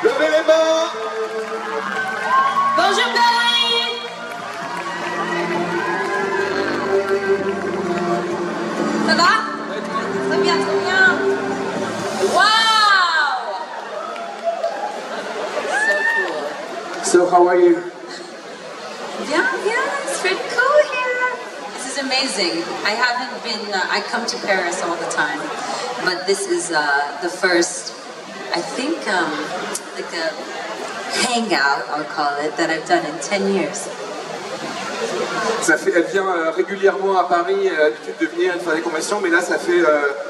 Levez les mains. Bonjour Gary. Ça va? Très bien, très bien. Wow! So cool. So how are you? Bien, bien. It's really cool here. This is amazing. I haven't been, I come to Paris all the time, but this is the first, I think, like a hangout, I'll call it, that I've done in 10 years. Elle vient régulièrement à Paris, elle a l'habitude de venir, elle fait des conventions, mais là ça fait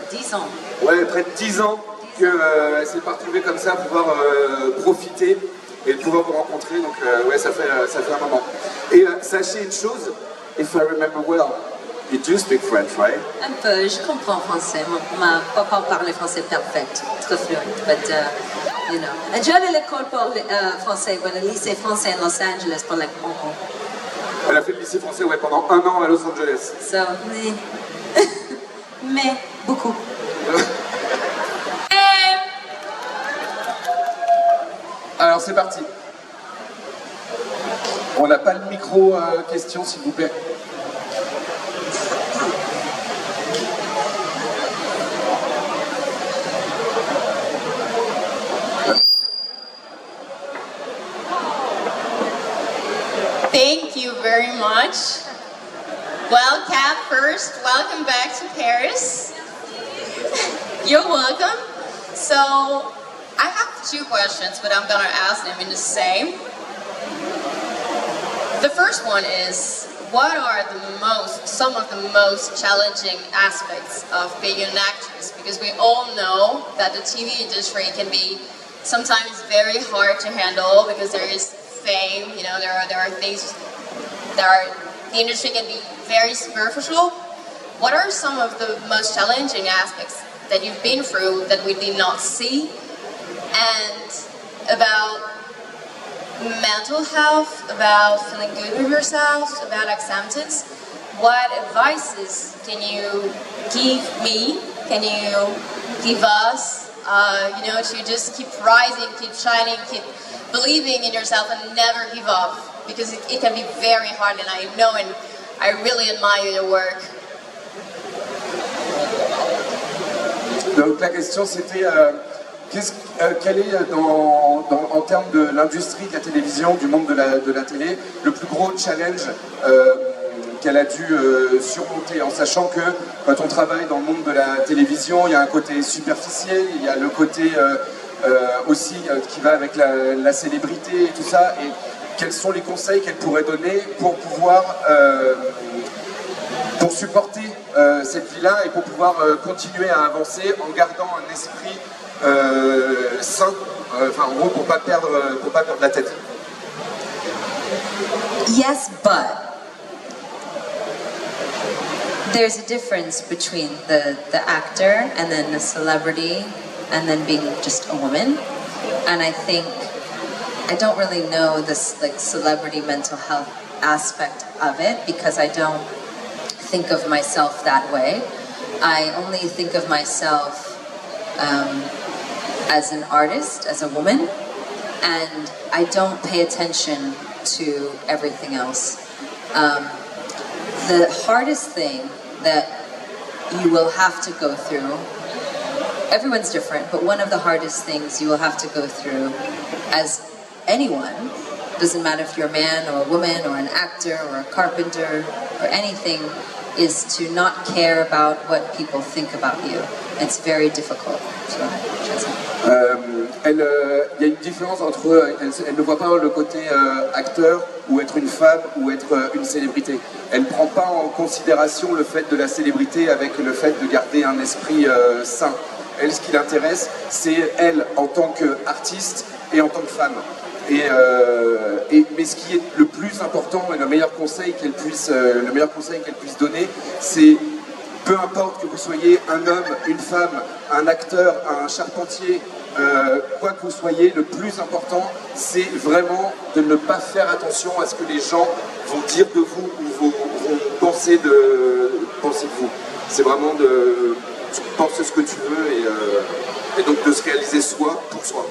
10 ans. ouais, près de 10 ans qu'elle s'est pas retrouvée comme ça, pouvoir profiter et de pouvoir vous rencontrer, donc ouais, ça fait un moment. Et sachez une chose, if I remember well, you do speak French, right? Un peu, je comprends français. Ma papa parlait français perfect, très fluent, but you know. J'allais à l'école pour français, le lycée français à Los Angeles pour like Hong Kong. Elle a fait le lycée français ouais, pendant 1 an à Los Angeles. So, mais beaucoup. Alors c'est parti. On n'a pas le micro question s'il vous plaît. Thank you very much. Well, Kat, first, welcome back to Paris. You're welcome. So, I have 2 questions, but I'm gonna ask them in the same. The first one is, what are some of the most challenging aspects of being an actress? Because we all know that the TV industry can be sometimes very hard to handle because there is fame, you know, there are things the industry can be very superficial. What are some of the most challenging aspects that you've been through that we did not see? And about mental health, about feeling good with yourself, about acceptance, what advices can you give me, can you give us, you know, to just keep rising, keep shining, keep believing in yourself and never give up, because it can be very hard, and I know and I really admire your work. Donc la question c'était quel est en termes de l'industrie de la télévision, du monde de la télé, le plus gros challenge qu'elle a dû surmonter, en sachant que quand on travaille dans le monde de la télévision, il y a un côté superficiel, il y a le côté aussi qui va avec la célébrité et tout ça, et quels sont les conseils qu'elle pourrait donner pour pouvoir pour supporter cette vie-là et pour pouvoir continuer à avancer en gardant un esprit sain, enfin en gros pour pas perdre la tête. Yes, but there's a difference between the actor and then the celebrity and then being just a woman. And I think I don't really know this like celebrity mental health aspect of it because I don't think of myself that way. I only think of myself as an artist, as a woman, and I don't pay attention to everything else. The hardest thing that you will have to go through, everyone's different, but one of the hardest things you will have to go through as anyone, doesn't matter if you're a man or a woman or an actor or a carpenter or anything, is to not care about what people think about you. It's very difficult. So, il y a une différence entre, elle ne voit pas le côté acteur ou être une femme ou être une célébrité. Elle ne prend pas en considération le fait de la célébrité avec le fait de garder un esprit sain. Elle, ce qui l'intéresse, c'est elle en tant qu'artiste et en tant que femme. Mais ce qui est le plus important et le meilleur conseil qu'elle puisse donner, c'est peu importe que vous soyez un homme, une femme, un acteur, un charpentier, quoi que vous soyez, le plus important, c'est vraiment de ne pas faire attention à ce que les gens vont dire de vous ou vont penser de vous. C'est vraiment de penser ce que tu veux et donc de se réaliser soi pour soi.